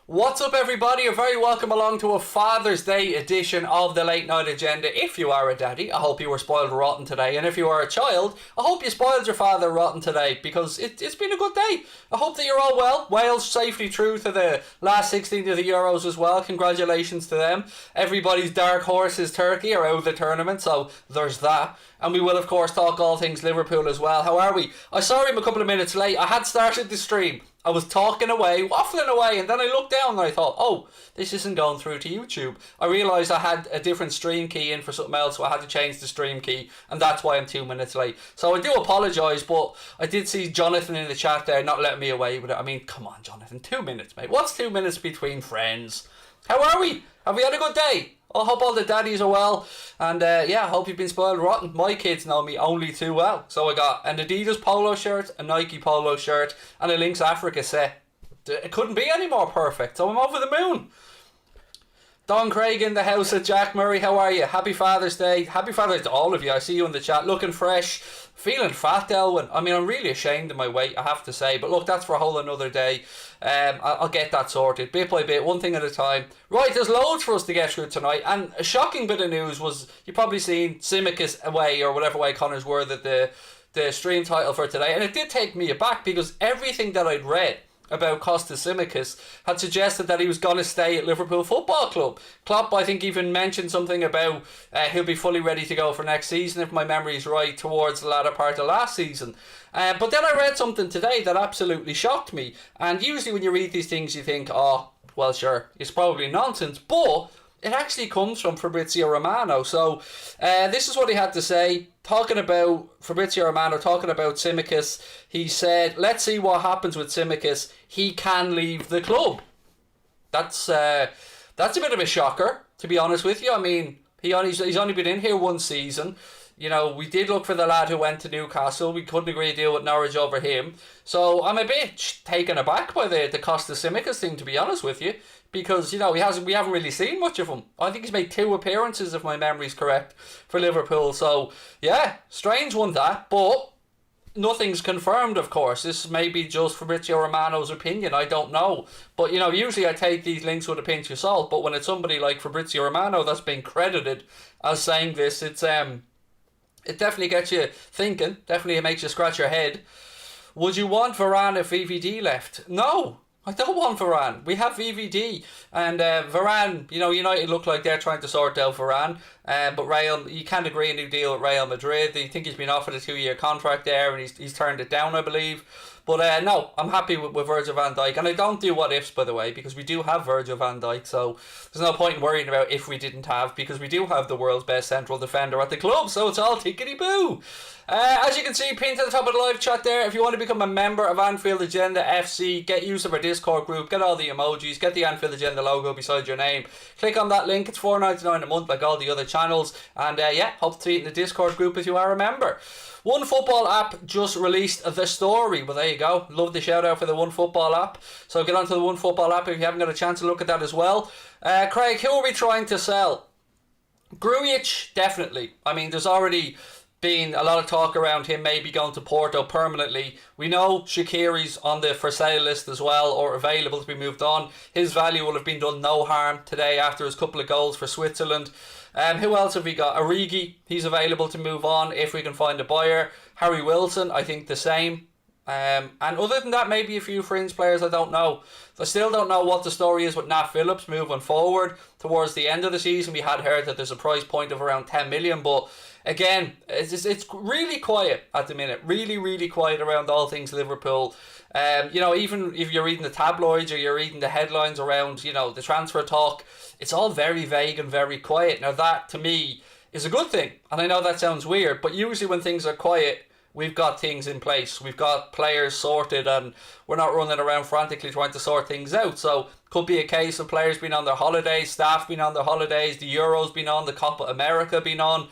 What's up, everybody? You're very welcome along to a Father's Day edition of the Late Night Agenda. If you are a daddy, I hope you were spoiled rotten today. And if you are a child, I hope you spoiled your father rotten today, because it's been a good day. I hope that you're all well. Wales safely through to the last 16 of the Euros as well. Congratulations to them. Everybody's dark horses, Turkey, are out of the tournament, so there's that. And we will, of course, talk all things Liverpool as well. How are we? I saw him a couple of minutes late. I had started the stream. I was talking away, waffling away, and then I looked down and I thought, oh, this isn't going through to YouTube. I realised I had a different stream key in for something else, so I had to change the stream key, and that's why I'm 2 minutes late. So I do apologise, but I did see Jonathan in the chat there not letting me away with it. I mean, come on, Jonathan, 2 minutes, mate. What's 2 minutes between friends? How are we? Have we had a good day? I hope all the daddies are well, and yeah, I hope you've been spoiled rotten. My kids know me only too well. So I got an Adidas polo shirt, a Nike polo shirt, and a Lynx Africa set. It couldn't be any more perfect, so I'm over the moon. Don Craig in the house at Jack Murray. How are you? Happy Father's Day. Happy Father's Day to all of you. I see you in the chat. Looking fresh. Feeling fat, Elwin. I mean, I'm really ashamed of my weight, I have to say. But look, that's for a whole another day. I'll get that sorted bit by bit, one thing at a time. Right, there's loads for us to get through tonight. And a shocking bit of news was, you've probably seen Tsimikas away, or whatever way Connors were, that the stream title for today. And it did take me aback, because everything that I'd read about Kostas Tsimikas had suggested that he was going to stay at Liverpool Football Club. Klopp, I think, even mentioned something about he'll be fully ready to go for next season, if my memory is right, towards the latter part of last season. But then I read something today that absolutely shocked me. And usually when you read these things, you think, oh, well, sure, it's probably nonsense. But it actually comes from Fabrizio Romano. So this is what he had to say, talking about Fabrizio Romano, talking about Tsimikas. He said, let's see what happens with Tsimikas. He can leave the club. That's a bit of a shocker, to be honest with you. I mean, he's only been in here one season. You know, we did look for the lad who went to Newcastle. We couldn't agree to deal with Norwich over him. So I'm a bit taken aback by the Kostas Tsimikas thing, to be honest with you. Because, you know, we haven't really seen much of him. I think he's made 2 appearances, if my memory's correct, for Liverpool. So, yeah, strange one that. But nothing's confirmed, of course. This may be just Fabrizio Romano's opinion. I don't know. But, you know, usually I take these links with a pinch of salt. But when it's somebody like Fabrizio Romano that's been credited as saying this, it definitely gets you thinking. Definitely makes you scratch your head. Would you want Varane if VVD left? No. I don't want Varane. We have VVD, and Varane, you know, United look like they're trying to sort out Varane, but you can't agree a new deal with Real Madrid. They think he's been offered a 2-year contract there, and he's turned it down, I believe. But no, I'm happy with Virgil van Dijk. And I don't do what ifs, by the way, because we do have Virgil van Dijk. So there's no point in worrying about if we didn't have, because we do have the world's best central defender at the club. So it's all tickety-boo. As you can see, pinned to the top of the live chat there, if you want to become a member of Anfield Agenda FC, get use of our Discord group, get all the emojis, get the Anfield Agenda logo beside your name. Click on that link. It's $4.99 a month like all the other channels. And yeah, hope to see you in the Discord group if you are a member. One Football app just released the story. Well, there you go. Love the shout out for the One Football app. So get onto the One Football app if you haven't got a chance to look at that as well. Craig, who are we trying to sell? Grujic, definitely. I mean, there's already been a lot of talk around him maybe going to Porto permanently. We know Shaqiri's on the for sale list as well, or available to be moved on. His value will have been done no harm today after his couple of goals for Switzerland. Who else have we got? Origi, he's available to move on if we can find a buyer. Harry Wilson, I think the same. And other than that, maybe a few fringe players, I don't know. I still don't know what the story is with Nat Phillips moving forward. Towards the end of the season, we had heard that there's a price point of around 10 million, but again, it's really quiet at the minute. Really, really quiet around all things Liverpool. You know, even if you're reading the tabloids or you're reading the headlines around, you know, the transfer talk, it's all very vague and very quiet. Now that, to me, is a good thing. And I know that sounds weird, but usually when things are quiet, we've got things in place. We've got players sorted, and we're not running around frantically trying to sort things out. So could be a case of players being on their holidays, staff being on their holidays, the Euros being on, the Copa America being on.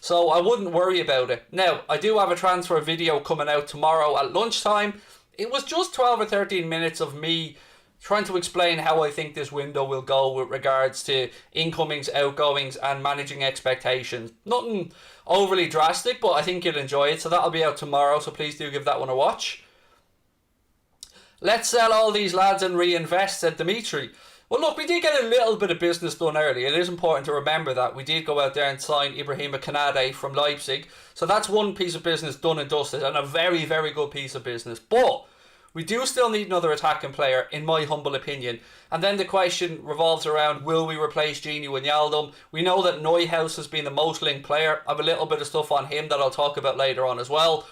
So I wouldn't worry about it. Now, I do have a transfer video coming out tomorrow at lunchtime. It was just 12 or 13 minutes of me trying to explain how I think this window will go with regards to incomings, outgoings, and managing expectations. Nothing overly drastic, but I think you'll enjoy it. So that'll be out tomorrow, so please do give that one a watch. Let's sell all these lads and reinvest, said Dimitri. Well, look, we did get a little bit of business done early. It is important to remember that. We did go out there and sign Ibrahima Kanade from Leipzig. So that's one piece of business done and dusted, and a very, very good piece of business. But we do still need another attacking player, in my humble opinion. And then the question revolves around, will we replace Gini Wijnaldum? We know that Neuhaus has been the most linked player. I have a little bit of stuff on him that I'll talk about later on as well.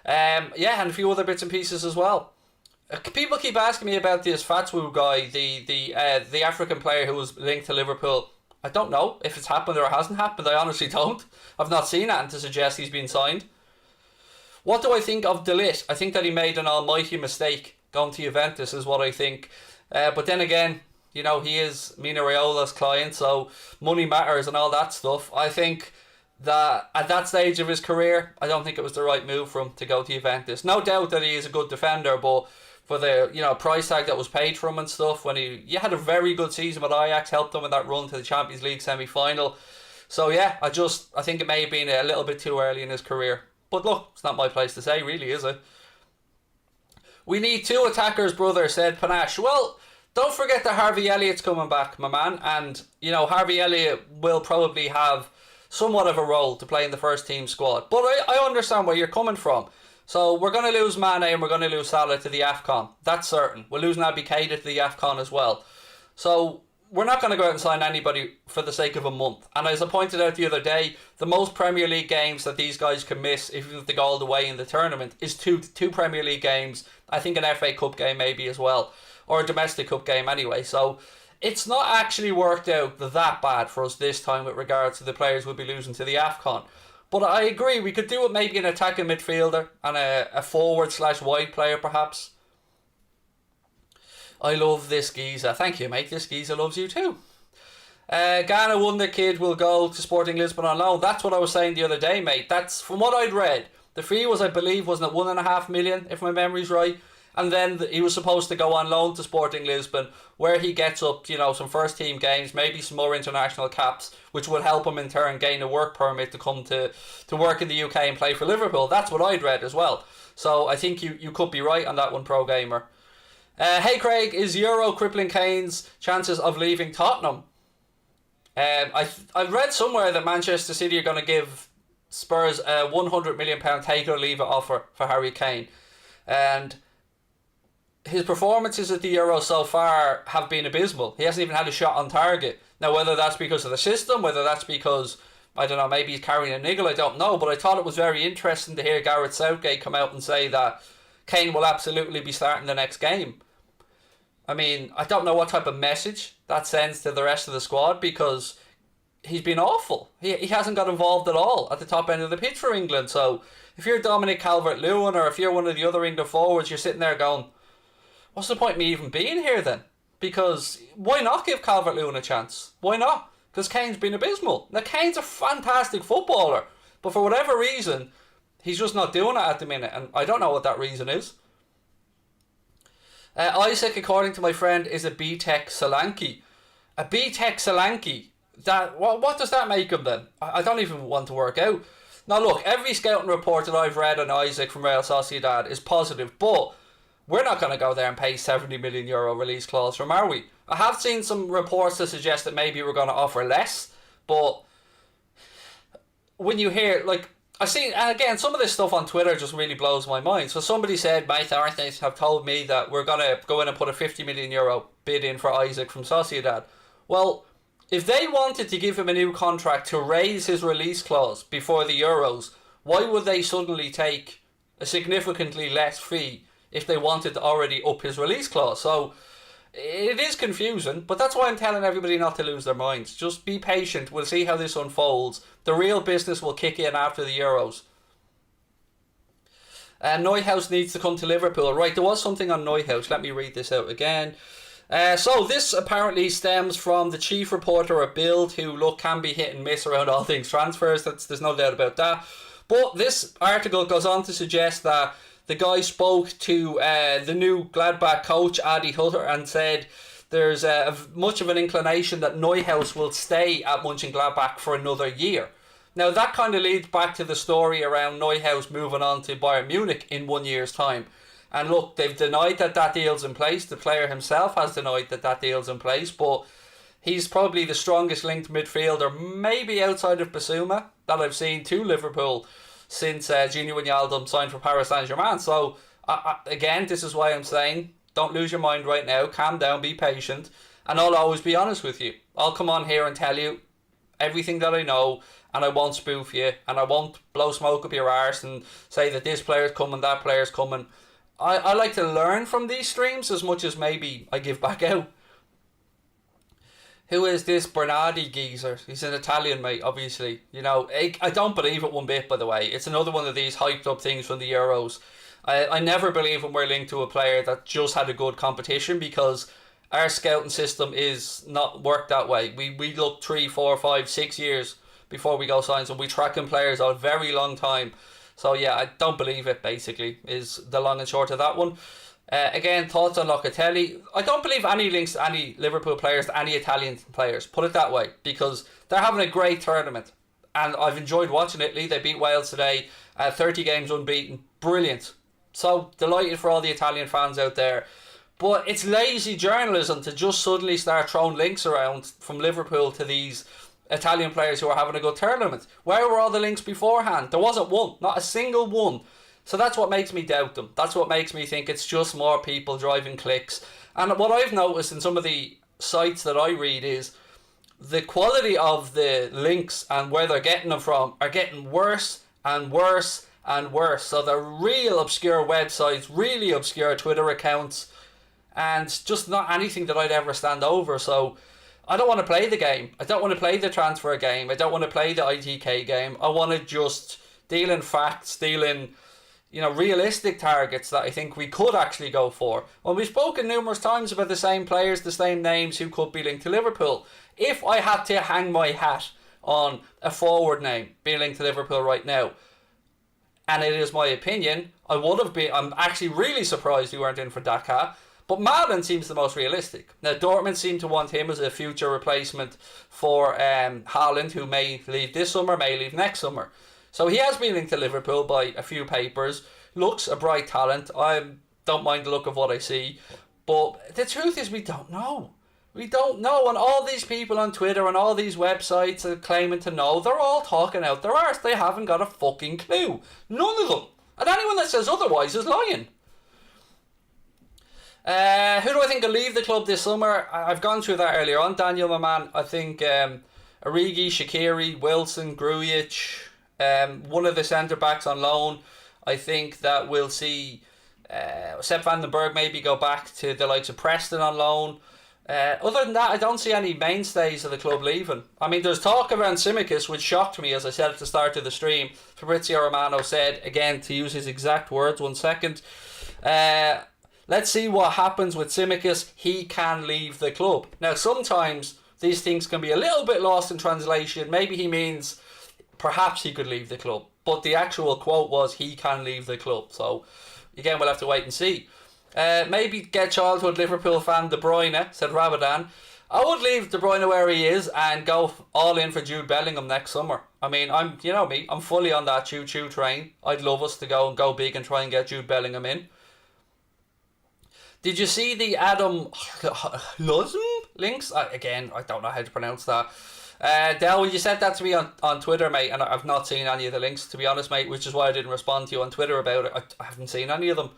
Yeah, and a few other bits and pieces as well. People keep asking me about this Fatswu guy, the African player who was linked to Liverpool. I don't know if it's happened or it hasn't happened. I honestly don't. I've not seen anything to suggest he's been signed. What do I think of De Ligt? I think that he made an almighty mistake going to Juventus is what I think. But then again, you know, he is Mino Raiola's client, so money matters and all that stuff. I think that at that stage of his career, I don't think it was the right move for him to go to Juventus. No doubt that he is a good defender, but for the, you know, price tag that was paid for him and stuff, when he had a very good season with Ajax, helped him in that run to the Champions League semi-final. So yeah, I think it may have been a little bit too early in his career. But look, it's not my place to say, really, is it? We need 2 attackers, brother, said Panache. Well, don't forget that Harvey Elliott's coming back, my man. And, you know, Harvey Elliott will probably have somewhat of a role to play in the first team squad. But I understand where you're coming from. So we're going to lose Mane and we're going to lose Salah to the AFCON. That's certain. We're losing Naby Keita to the AFCON as well. So we're not going to go out and sign anybody for the sake of a month. And as I pointed out the other day, the most Premier League games that these guys can miss, if they go all the way in the tournament, is two Premier League games. I think an FA Cup game maybe as well. Or a domestic cup game anyway. So it's not actually worked out that bad for us this time with regards to the players we'll be losing to the AFCON. But I agree, we could do it maybe an attacking midfielder and a forward/wide player perhaps. I love this geezer. Thank you, mate. This geezer loves you too. Ghana Wonder Kid will go to Sporting Lisbon on loan. That's what I was saying the other day, mate. That's from what I'd read. The fee was, I believe, wasn't it $1.5 million, if my memory's right. And then he was supposed to go on loan to Sporting Lisbon, where he gets up, you know, some first team games, maybe some more international caps, which would help him in turn gain a work permit to come to work in the UK and play for Liverpool. That's what I'd read as well. So I think you could be right on that one, Pro Gamer. Hey Craig, is Euro crippling Kane's chances of leaving Tottenham? I read somewhere that Manchester City are going to give Spurs a £100 million take or leave it offer for Harry Kane. And his performances at the Euro so far have been abysmal. He hasn't even had a shot on target. Now, whether that's because of the system, whether that's because, I don't know, maybe he's carrying a niggle, I don't know. But I thought it was very interesting to hear Gareth Southgate come out and say that Kane will absolutely be starting the next game. I mean, I don't know what type of message that sends to the rest of the squad, because he's been awful. He hasn't got involved at all at the top end of the pitch for England. So if you're Dominic Calvert-Lewin or if you're one of the other England forwards, you're sitting there going, what's the point of me even being here then? Because why not give Calvert-Lewin a chance? Why not? Because Kane's been abysmal. Now, Kane's a fantastic footballer, but for whatever reason, he's just not doing it at the minute, and I don't know what that reason is. Isaac, according to my friend, is a B-Tech Solanke. A B-Tech Solanke? What does that make him then? I don't even want to work out. Now look, every scouting report that I've read on Isaac from Real Sociedad is positive, but we're not going to go there and pay €70 million release clause from, are we? I have seen some reports to suggest that maybe we're going to offer less, but when you hear, like, I've seen, and again, some of this stuff on Twitter just really blows my mind. So somebody said, my authorities have told me that we're going to go in and put a €50 million bid in for Isaac from Sociedad. Well, if they wanted to give him a new contract to raise his release clause before the Euros, why would they suddenly take a significantly less fee if they wanted to already up his release clause? So it is confusing, but that's why I'm telling everybody not to lose their minds. Just be patient. We'll see how this unfolds. The real business will kick in after the Euros. Neuhaus needs to come to Liverpool. Right, there was something on Neuhaus. Let me read this out again. So this apparently stems from the chief reporter at Bild, who can be hit and miss around all things transfers. There's no doubt about that. But this article goes on to suggest that the guy spoke to the new Gladbach coach, Adi Hutter, and said there's much of an inclination that Neuhaus will stay at Mönchengladbach for another year. Now, that kind of leads back to the story around Neuhaus moving on to Bayern Munich in 1 year's time. And look, they've denied that deal's in place. The player himself has denied that deal's in place, but he's probably the strongest linked midfielder, maybe outside of Basuma, that I've seen to Liverpool since Gini Wijnaldum signed for Paris Saint-Germain. So, again, this is why I'm saying, don't lose your mind right now. Calm down, be patient, and I'll always be honest with you. I'll come on here and tell you everything that I know, and I won't spoof you, and I won't blow smoke up your arse and say that this player's coming, that player's coming. I like to learn from these streams as much as maybe I give back out. Who is this BERARDI geezer? He's an Italian, mate, obviously. You know, I don't believe it one bit, by the way. It's another one of these hyped up things from the Euros. I never believe when we're linked to a player that just had a good competition, because our scouting system is not worked that way. We look 3, 4, 5, 6 years before we go sign some. We tracking players a very long time. So yeah, I don't believe it, basically, is the long and short of that one. Again, thoughts on Locatelli. I don't believe any links to any Liverpool players, to any Italian players, put it that way, because they're having a great tournament. And I've enjoyed watching Italy. They beat Wales today, 30 games unbeaten. Brilliant. So delighted for all the Italian fans out there. But it's lazy journalism to just suddenly start throwing links around from Liverpool to these Italian players who are having a good tournament. Where were all the links beforehand? There wasn't one, not a single one. So that's what makes me doubt them. That's what makes me think it's just more people driving clicks. And what I've noticed in some of the sites that I read is the quality of the links and where they're getting them from are getting worse and worse and worse. So they're real obscure websites, really obscure Twitter accounts, and just not anything that I'd ever stand over. So I don't want to play the game. I don't want to play the transfer game. I don't want to play the ITK game. I want to just deal in facts, deal in, you know, realistic targets that I think we could actually go for. Well, we've spoken numerous times about the same players, the same names who could be linked to Liverpool. If I had to hang my hat on a forward name being linked to Liverpool right now, and it is my opinion, I would have been. I'm actually really surprised we weren't in for Daka. But Madden seems the most realistic. Now, Dortmund seem to want him as a future replacement for Haaland, who may leave this summer, may leave next summer. So he has been linked to Liverpool by a few papers. Looks a bright talent. I don't mind the look of what I see. But the truth is, we don't know. We don't know. And all these people on Twitter and all these websites are claiming to know, they're all talking out their arse. They haven't got a fucking clue. None of them. And anyone that says otherwise is lying. Who do I think will leave the club this summer? I've gone through that earlier on. Daniel, my man. I think Origi, Shaqiri, Wilson, Grujic, one of the centre-backs on loan. I think that we'll see Sepp van den Berg maybe go back to the likes of Preston on loan. Other than that, I don't see any mainstays of the club leaving. I mean, there's talk around Tsimikas, which shocked me, as I said at the start of the stream. Fabrizio Romano said, again, to use his exact words, 1 second, let's see what happens with Tsimikas. He can leave the club. Now, sometimes these things can be a little bit lost in translation. Maybe he means perhaps he could leave the club. But the actual quote was, he can leave the club. So, again, we'll have to wait and see. Maybe get childhood Liverpool fan De Bruyne, said Rabadan. I would leave De Bruyne where he is and go all in for Jude Bellingham next summer. I mean, you know me, I'm fully on that choo-choo train. I'd love us to go big and try and get Jude Bellingham in. Did you see the Adam Luzm links? Again, I don't know how to pronounce that. Del, you said that to me on Twitter, mate, and I've not seen any of the links, to be honest, mate, which is why I didn't respond to you on Twitter about it. I haven't seen any of them.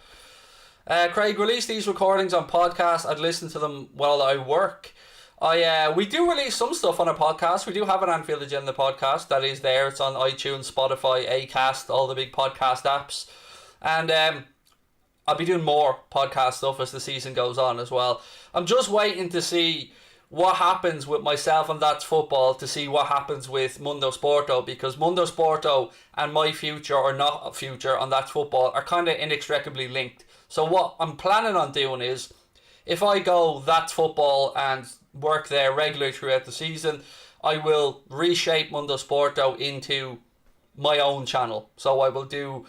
Craig, release these recordings on podcasts. I'd listen to them while I work. We do release some stuff on a podcast. We do have an Anfield Agenda podcast that is there. It's on iTunes, Spotify, Acast, all the big podcast apps. And I'll be doing more podcast stuff as the season goes on as well. I'm just waiting to see what happens with myself and That's Football, to see what happens with Mundo Sporto, because Mundo Sporto and my future or not future on That's Football are kind of inextricably linked. So what I'm planning on doing is, if I go That's Football and work there regularly throughout the season, I will reshape Mundo Sporto into my own channel. So I will do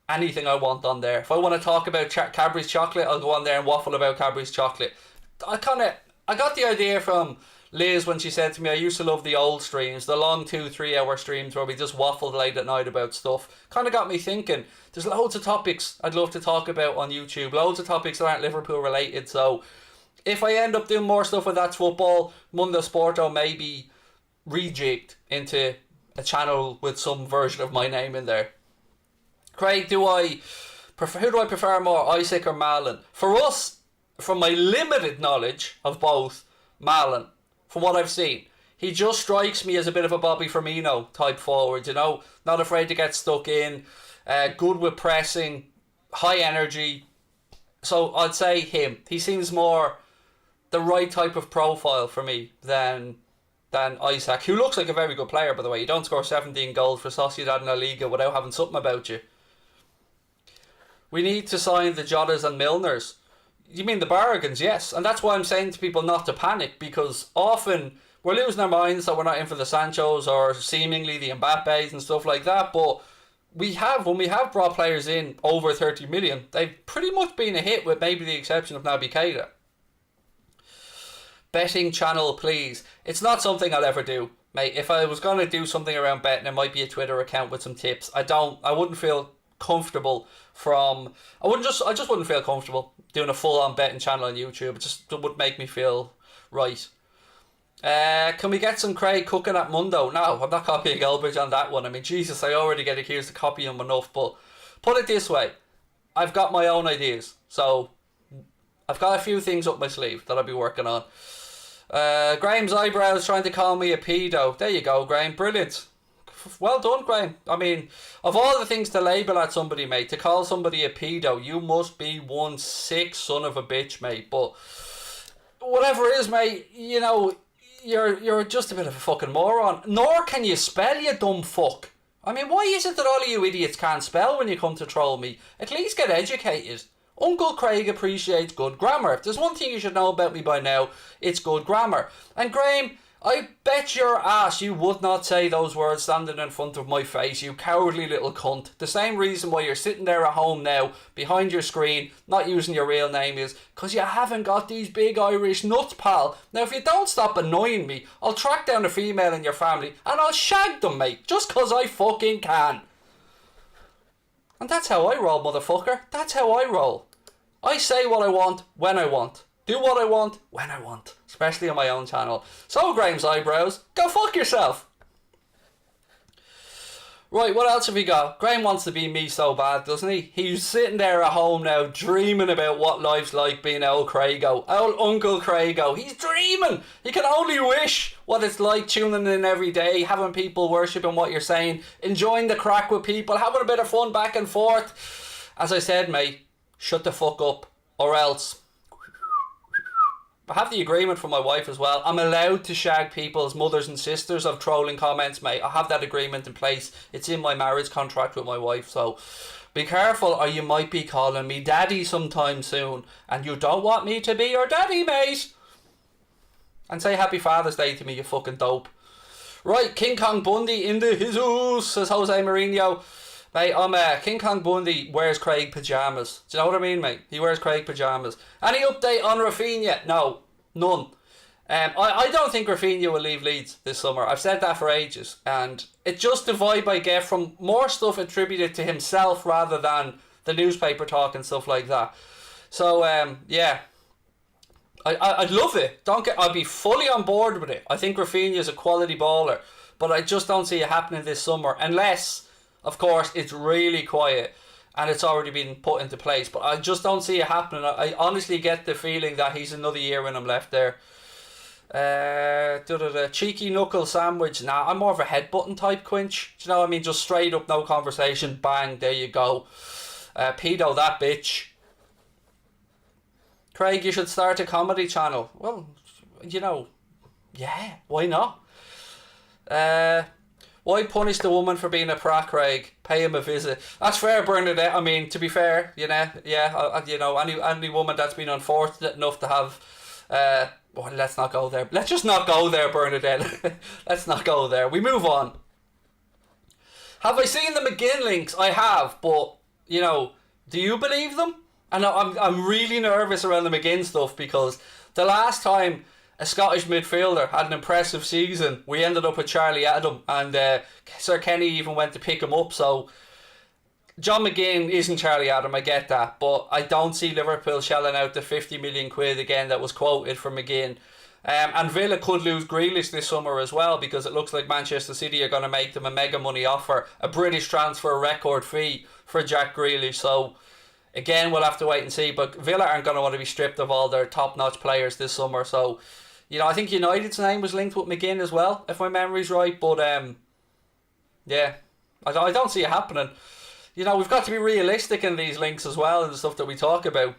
anything I want on there. If I want to talk about Cadbury's chocolate, I'll go on there and waffle about Cadbury's chocolate. I got the idea from Liz, when she said to me, I used to love the old streams, the long 2-3 hour streams where we just waffled late at night about stuff, kind of got me thinking. There's loads of topics I'd love to talk about on YouTube, loads of topics that aren't Liverpool related. So if I end up doing more stuff with That's Football, Mundo Sporto may be rejigged into a channel with some version of my name in there. Craig, who do I prefer more, Isaac or Malin? For us, from my limited knowledge of both, Malin, from what I've seen, he just strikes me as a bit of a Bobby Firmino type forward, you know, not afraid to get stuck in, good with pressing, high energy. So I'd say him. He seems more the right type of profile for me than Isaac, who looks like a very good player, by the way. You don't score 17 goals for Sociedad in La Liga without having something about you. We need to sign the Jotas and Milners. You mean the bargains? Yes. And that's why I'm saying to people not to panic, because often we're losing our minds that we're not in for the Sanchos or seemingly the Mbappes and stuff like that. But when we have brought players in over 30 million, they've pretty much been a hit, with maybe the exception of Naby Keita. Betting channel, please. It's not something I'll ever do, mate. If I was going to do something around betting, it might be a Twitter account with some tips. I wouldn't feel comfortable I just wouldn't feel comfortable doing a full-on betting channel on YouTube. It would make me feel right. Can we get some Craig cooking at Mundo? No, I'm not copying Elbridge on that one. I mean, Jesus, I already get accused of copying him enough. But put it this way, I've got my own ideas. So I've got a few things up my sleeve that I'll be working on. Graham's eyebrows trying to call me a pedo. There you go, Graham. Brilliant. Well done, Graham. I mean, of all the things to label at somebody, mate, to call somebody a pedo, you must be one sick son of a bitch, mate. But whatever it is, mate, you know, you're just a bit of a fucking moron. Nor can you spell, you dumb fuck. I mean, why is it that all of you idiots can't spell when you come to troll me? At least get educated. Uncle Craig appreciates good grammar. If there's one thing you should know about me by now, it's good grammar. And Graham, I bet your ass you would not say those words standing in front of my face, you cowardly little cunt. The same reason why you're sitting there at home now, behind your screen, not using your real name is because you haven't got these big Irish nuts, pal. Now, if you don't stop annoying me, I'll track down a female in your family and I'll shag them, mate, just because I fucking can. And that's how I roll, motherfucker. That's how I roll. I say what I want, when I want. Do what I want, when I want. Especially on my own channel. So, Graham's eyebrows, go fuck yourself. Right, what else have we got? Graham wants to be me so bad, doesn't he? He's sitting there at home now, dreaming about what life's like being old Craigo. Old Uncle Craigo. He's dreaming. You can only wish what it's like tuning in every day, having people worshipping what you're saying, enjoying the crack with people, having a bit of fun back and forth. As I said, mate, shut the fuck up, or else. I have the agreement from my wife as well. I'm allowed to shag people's mothers and sisters of trolling comments, mate. I have that agreement in place. It's in my marriage contract with my wife, so be careful or you might be calling me daddy sometime soon, and you don't want me to be your daddy, mate. And say happy Father's Day to me, you fucking dope. Right, King Kong Bundy in the Jesus, says Jose Mourinho. Mate, King Kong Bundy wears Craig pyjamas. Do you know what I mean, mate? He wears Craig pyjamas. Any update on Rafinha? No, none. I don't think Rafinha will leave Leeds this summer. I've said that for ages. And it's just the vibe I get from more stuff attributed to himself rather than the newspaper talk and stuff like that. So, yeah. I'd love it. I'd be fully on board with it. I think Rafinha's a quality baller. But I just don't see it happening this summer. Unless, of course, it's really quiet and it's already been put into place. But I just don't see it happening. I honestly get the feeling that he's another year in him left there. Cheeky knuckle sandwich. Nah, I'm more of a headbutting type quinch. Do you know what I mean? Just straight up, no conversation. Bang, there you go. Pedo that bitch. Craig, you should start a comedy channel. Well, you know, yeah, why not? Why punish the woman for being a prat, Craig? Pay him a visit. That's fair, Bernadette. I mean, to be fair, you know, yeah, you know, any woman that's been unfortunate enough to have, well, let's not go there. Let's just not go there, Bernadette. Let's not go there. We move on. Have I seen the McGinn links? I have, but, you know, do you believe them? And I'm really nervous around the McGinn stuff because the last time a Scottish midfielder, had an impressive season. We ended up with Charlie Adam, and Sir Kenny even went to pick him up. So John McGinn isn't Charlie Adam, I get that, but I don't see Liverpool shelling out the 50 million quid again that was quoted for McGinn. And Villa could lose Grealish this summer as well, because it looks like Manchester City are going to make them a mega money offer, a British transfer record fee for Jack Grealish. So again, we'll have to wait and see, but Villa aren't going to want to be stripped of all their top-notch players this summer. So, you know, I think United's name was linked with McGinn as well, if my memory's right, but yeah, I don't see it happening. You know, we've got to be realistic in these links as well and the stuff that we talk about.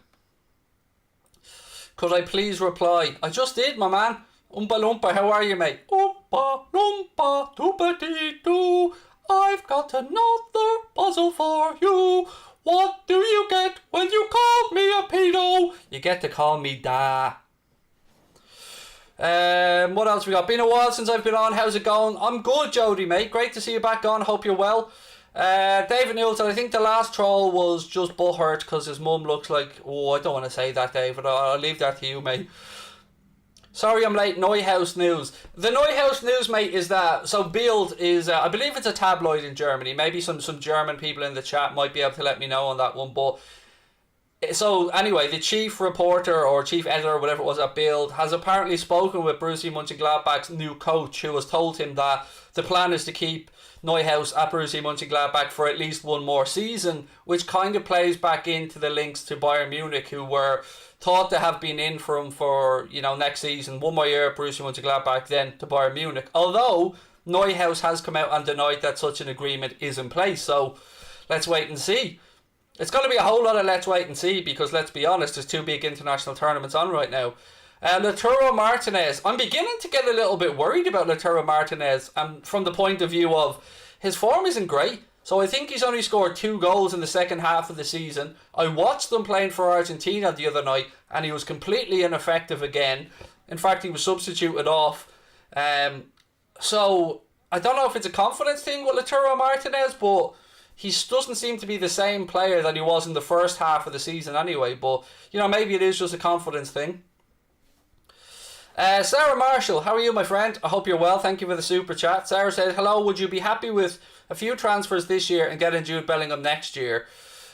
Could I please reply? I just did, my man. Oompa Loompa, how are you, mate? Oompa Loompa, doopity-doo. I've got another puzzle for you. What do you get when you call me a pedo? You get to call me da. What else we got? Been a while since I've been on. How's it going? I'm good, Jody, mate. Great to see you back on. Hope you're well. David Newell said, I think the last troll was just butthurt because his mum looks like... Oh, I don't want to say that, David. I'll leave that to you, mate. Sorry I'm late. NEUHAUS news. The NEUHAUS news, mate, is that... So Bild is... I believe it's a tabloid in Germany. Maybe some German people in the chat might be able to let me know on that one. But... So, anyway, the chief reporter or chief editor, whatever it was at Bild, has apparently spoken with Borussia Mönchengladbach's new coach, who has told him that the plan is to keep NEUHAUS at Borussia Mönchengladbach for at least one more season, which kind of plays back into the links to Bayern Munich, who were thought to have been in for him for, you know, next season. One more year at Borussia Mönchengladbach, then to Bayern Munich. Although, NEUHAUS has come out and denied that such an agreement is in place. So, let's wait and see. It's going to be a whole lot of let's wait and see, because let's be honest, there's two big international tournaments on right now. Lautaro Martinez, I'm beginning to get a little bit worried about Lautaro Martinez, from the point of view of his form isn't great. So I think he's only scored 2 goals in the second half of the season. I watched them playing for Argentina the other night, and he was completely ineffective again. In fact, he was substituted off. So I don't know if it's a confidence thing with Lautaro Martinez, but he doesn't seem to be the same player that he was in the first half of the season anyway. But, you know, maybe it is just a confidence thing. Sarah Marshall, how are you, my friend? I hope you're well. Thank you for the super chat. Sarah said, hello, would you be happy with a few transfers this year and getting Jude Bellingham next year?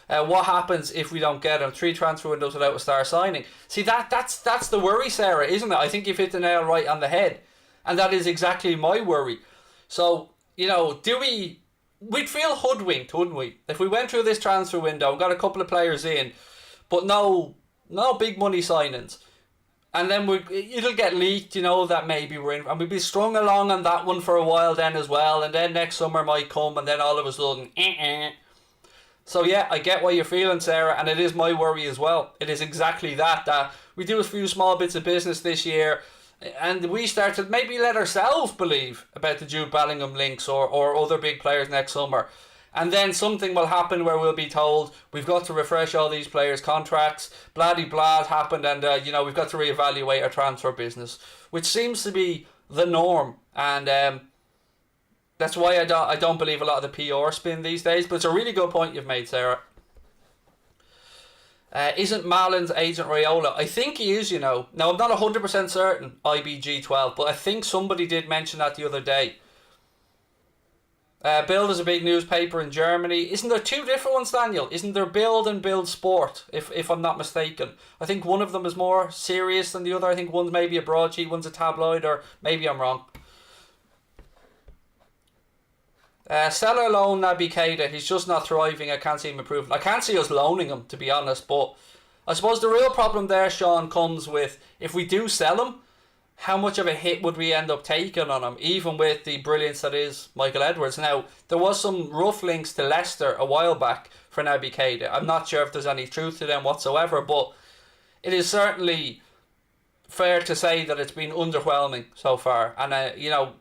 What happens if we don't get him? 3 transfer windows without a star signing. See, that's the worry, Sarah, isn't it? I think you've hit the nail right on the head. And that is exactly my worry. So, you know, we'd feel hoodwinked, wouldn't we? If we went through this transfer window and got a couple of players in, but no big money signings. And then it'll get leaked, you know, that maybe we're in, and we'd be strung along on that one for a while then as well, and then next summer might come, and then all of a sudden, So yeah, I get what you're feeling, Sarah, and it is my worry as well. It is exactly that we do a few small bits of business this year, and we start to maybe let ourselves believe about the Jude Bellingham links or other big players next summer. And then something will happen where we'll be told we've got to refresh all these players' contracts, blah-de-blah happened, and you know, we've got to reevaluate our transfer business, which seems to be the norm. And that's why I don't believe a lot of the PR spin these days. But it's a really good point you've made, Sarah. Isn't Marlin's agent Raiola? I think he is, you know. Now, I'm not 100% certain, IBG12, but I think somebody did mention that the other day. Bild is a big newspaper in Germany. Isn't there 2 different ones, Daniel? Isn't there Bild and Bild Sport, if I'm not mistaken? I think one of them is more serious than the other. I think one's maybe a broadsheet, one's a tabloid, or maybe I'm wrong. Seller loan Naby Keita. He's just not thriving. I can't see him improving. I can't see us loaning him, to be honest. But I suppose the real problem there, Sean, comes with if we do sell him, how much of a hit would we end up taking on him, even with the brilliance that is Michael Edwards? Now, there was some rough links to Leicester a while back for Naby Keita. I'm not sure if there's any truth to them whatsoever, but it is certainly fair to say that it's been underwhelming so far. And, you know,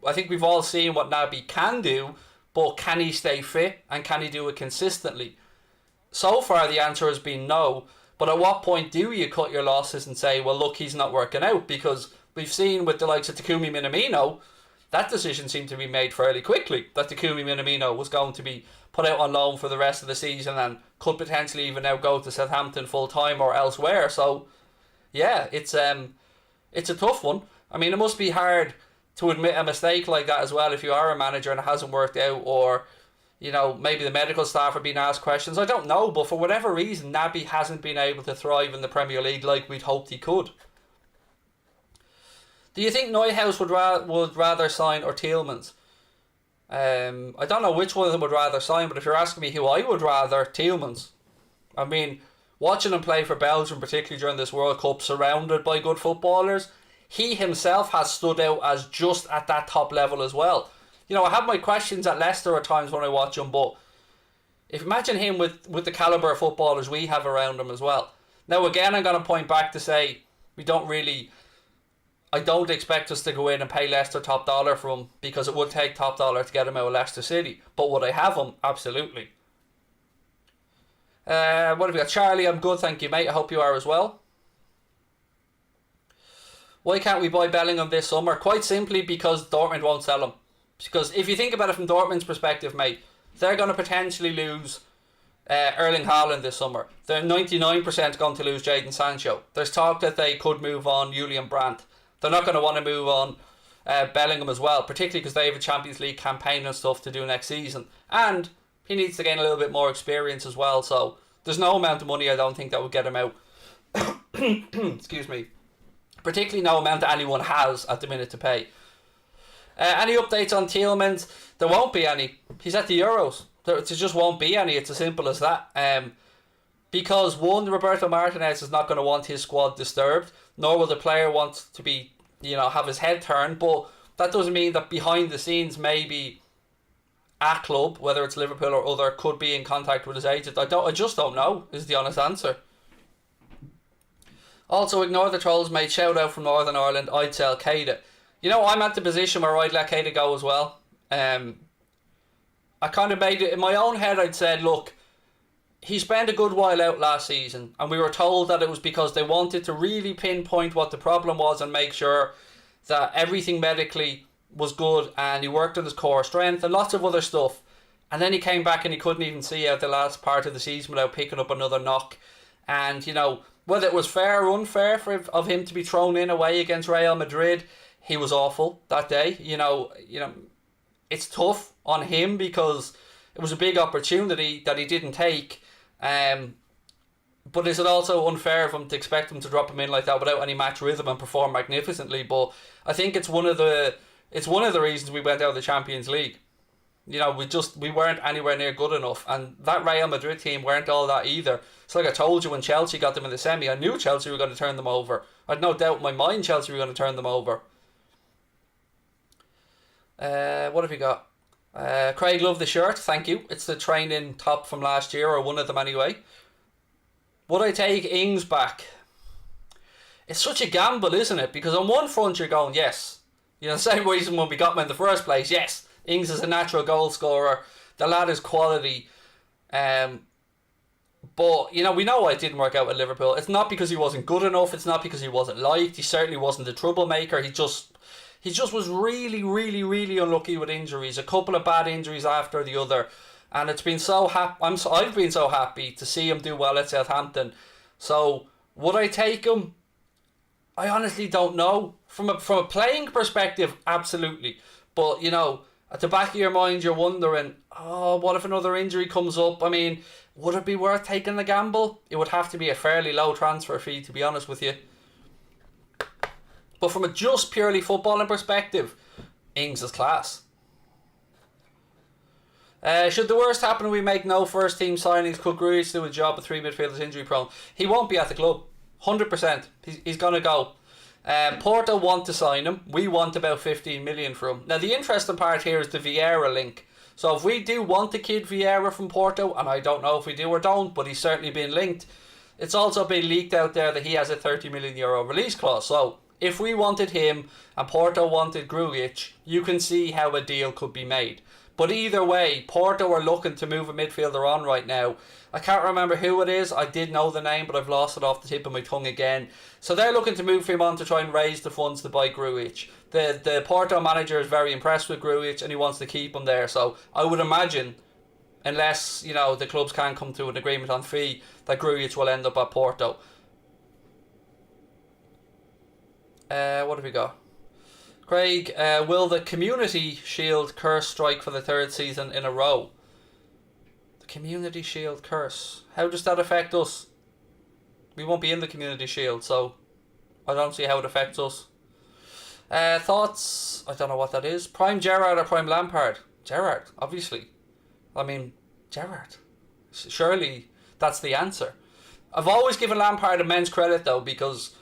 I think we've all seen what Naby can do, but can he stay fit and can he do it consistently? So far, the answer has been no. But at what point do you cut your losses and say, well, look, he's not working out? Because we've seen with the likes of Takumi Minamino, that decision seemed to be made fairly quickly, that Takumi Minamino was going to be put out on loan for the rest of the season and could potentially even now go to Southampton full-time or elsewhere. So, yeah, it's It's a tough one. I mean, it must be hard to admit a mistake like that as well if you are a manager and it hasn't worked out, or maybe the medical staff are being asked questions. I don't know, but for whatever reason, Naby hasn't been able to thrive in the Premier League like we'd hoped he could. Do you think Neuhaus would rather sign or Tielemans? I don't know which one of them would rather sign, but if you're asking me who I would rather, Tielemans. I mean, watching him play for Belgium, particularly during this World Cup, surrounded by good footballers, he himself has stood out as just at that top level as well. I have my questions at Leicester at times when I watch him, but imagine him with the calibre of footballers we have around him as well. Now again, I'm going to point back to say I don't expect us to go in and pay Leicester top dollar for him, because it would take top dollar to get him out of Leicester City. But would I have him? Absolutely. What have we got? Charlie, I'm good, thank you, mate. I hope you are as well. Why can't we buy Bellingham this summer? Quite simply because Dortmund won't sell him. Because if you think about it from Dortmund's perspective, mate, they're going to potentially lose Erling Haaland this summer. They're 99% going to lose Jadon Sancho. There's talk that they could move on Julian Brandt. They're not going to want to move on Bellingham as well, particularly because they have a Champions League campaign and stuff to do next season. And he needs to gain a little bit more experience as well. So there's no amount of money I don't think that would get him out. Excuse me. Particularly no amount that anyone has at the minute to pay. Any updates on Tielemans? There won't be any. He's at the Euros. There just won't be any. It's as simple as that. Because one, Roberto Martinez is not going to want his squad disturbed, nor will the player want to be, have his head turned. But that doesn't mean that behind the scenes, maybe a club, whether it's Liverpool or other, could be in contact with his agent. I just don't know, is the honest answer. Also, ignore the trolls, mate. Shout out from Northern Ireland. I'd sell Keita. I'm at the position where I'd let Keita go as well. I kind of made it in my own head. I'd said, look, he spent a good while out last season, and we were told that it was because they wanted to really pinpoint what the problem was and make sure that everything medically was good, and he worked on his core strength and lots of other stuff. And then he came back and he couldn't even see out the last part of the season without picking up another knock. And, whether it was fair or unfair of him to be thrown in away against Real Madrid, he was awful that day. It's tough on him because it was a big opportunity that he didn't take. But is it also unfair of him to expect him to drop him in like that without any match rhythm and perform magnificently? But I think it's one of the reasons we went out of the Champions League. We weren't anywhere near good enough, and that Real Madrid team weren't all that either. It's like I told you when Chelsea got them in the semi, I knew Chelsea were going to turn them over. I had no doubt in my mind Chelsea were going to turn them over. What have you got? Craig, love the shirt, thank you. It's the training top from last year, or one of them anyway. Would I take Ings back? It's such a gamble, isn't it? Because on one front you're going, yes. The same reason when we got him in the first place, yes. Ings is a natural goal scorer. The lad is quality. But, we know why it didn't work out at Liverpool. It's not because he wasn't good enough. It's not because he wasn't liked. He certainly wasn't a troublemaker. He just was really, really, really unlucky with injuries. A couple of bad injuries after the other. And it's been so I've been so happy to see him do well at Southampton. So, would I take him? I honestly don't know. From a playing perspective, absolutely. But, at the back of your mind, you're wondering, what if another injury comes up? I mean, would it be worth taking the gamble? It would have to be a fairly low transfer fee, to be honest with you. But from a just purely footballing perspective, Ings is class. Should the worst happen and we make no first team signings, could Grealish do a job with three midfielders injury prone? He won't be at the club. 100%. He's going to go. Porto want to sign him. We want about 15 million for him. Now the interesting part here is the Vieira link. So if we do want the kid Vieira from Porto, and I don't know if we do or don't, but he's certainly been linked, it's also been leaked out there that he has a 30 million euro release clause. So if we wanted him and Porto wanted Grujic, you can see how a deal could be made. But either way, Porto are looking to move a midfielder on right now. I can't remember who it is. I did know the name, but I've lost it off the tip of my tongue again. So they're looking to move him on to try and raise the funds to buy Grujic. The Porto manager is very impressed with Grujic and he wants to keep him there. So I would imagine, unless the clubs can't come to an agreement on fee, that Grujic will end up at Porto. What have we got? Craig, will the Community Shield curse strike for the third season in a row? The Community Shield curse. How does that affect us? We won't be in the Community Shield, so I don't see how it affects us. Thoughts? I don't know what that is. Prime Gerrard or Prime Lampard? Gerrard, obviously. I mean, Gerrard. Surely that's the answer. I've always given Lampard immense credit though, because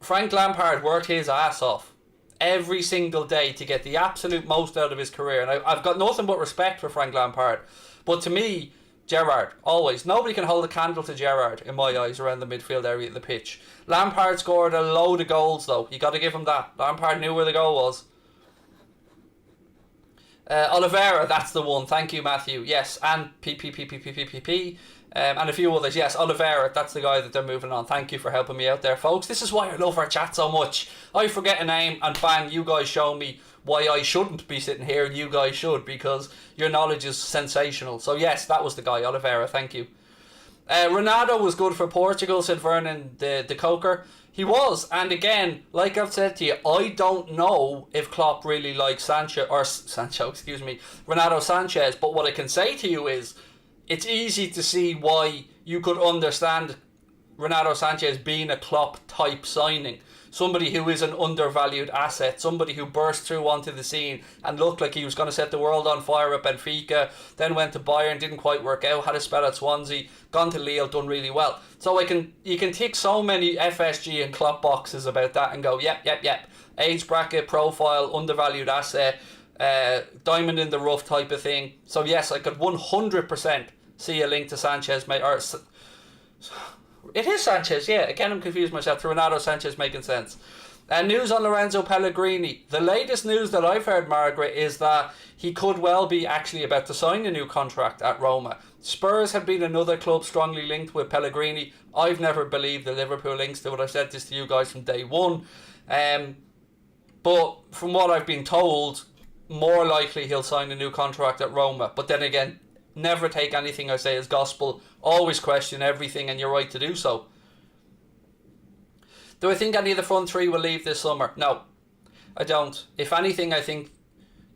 Frank Lampard worked his ass off every single day to get the absolute most out of his career. And I've got nothing but respect for Frank Lampard. But to me, Gerrard, always. Nobody can hold a candle to Gerrard, in my eyes, around the midfield area of the pitch. Lampard scored a load of goals, though. You got to give him that. Lampard knew where the goal was. Oliveira, that's the one. Thank you, Matthew. Yes, and PPPPPPP. And a few others. Yes, Oliveira, that's the guy that they're moving on. Thank you for helping me out there, folks. This is why I love our chat so much. I forget a name and bang, you guys show me why I shouldn't be sitting here and you guys should, because your knowledge is sensational. So yes, that was the guy, Oliveira. Thank you. Ronaldo was good for Portugal, said Vernon the Coker. He was, and again, like I've said to you, I don't know if Klopp really likes Renato Sanchez, but what I can say to you is, it's easy to see why you could understand Renato Sanchez being a Klopp type signing. Somebody who is an undervalued asset, somebody who burst through onto the scene and looked like he was going to set the world on fire at Benfica, then went to Bayern, didn't quite work out, had a spell at Swansea, gone to Lille, done really well. So you can tick so many FSG and Klopp boxes about that and go, yep. Age bracket, profile, undervalued asset, diamond in the rough type of thing. So yes, I could 100% see a link to Sanchez, it is Sanchez, yeah. Again, I'm confused myself. To Renato Sanchez making sense. News on Lorenzo Pellegrini. The latest news that I've heard, Margaret, is that he could well be actually about to sign a new contract at Roma. Spurs have been another club strongly linked with Pellegrini. I've never believed the Liverpool links to it. I've said this to you guys from day one. But from what I've been told, more likely he'll sign a new contract at Roma. But then again, never take anything I say as gospel. Always question everything, and you're right to do so. Do I think any of the front three will leave this summer? No, I don't. If anything, I think,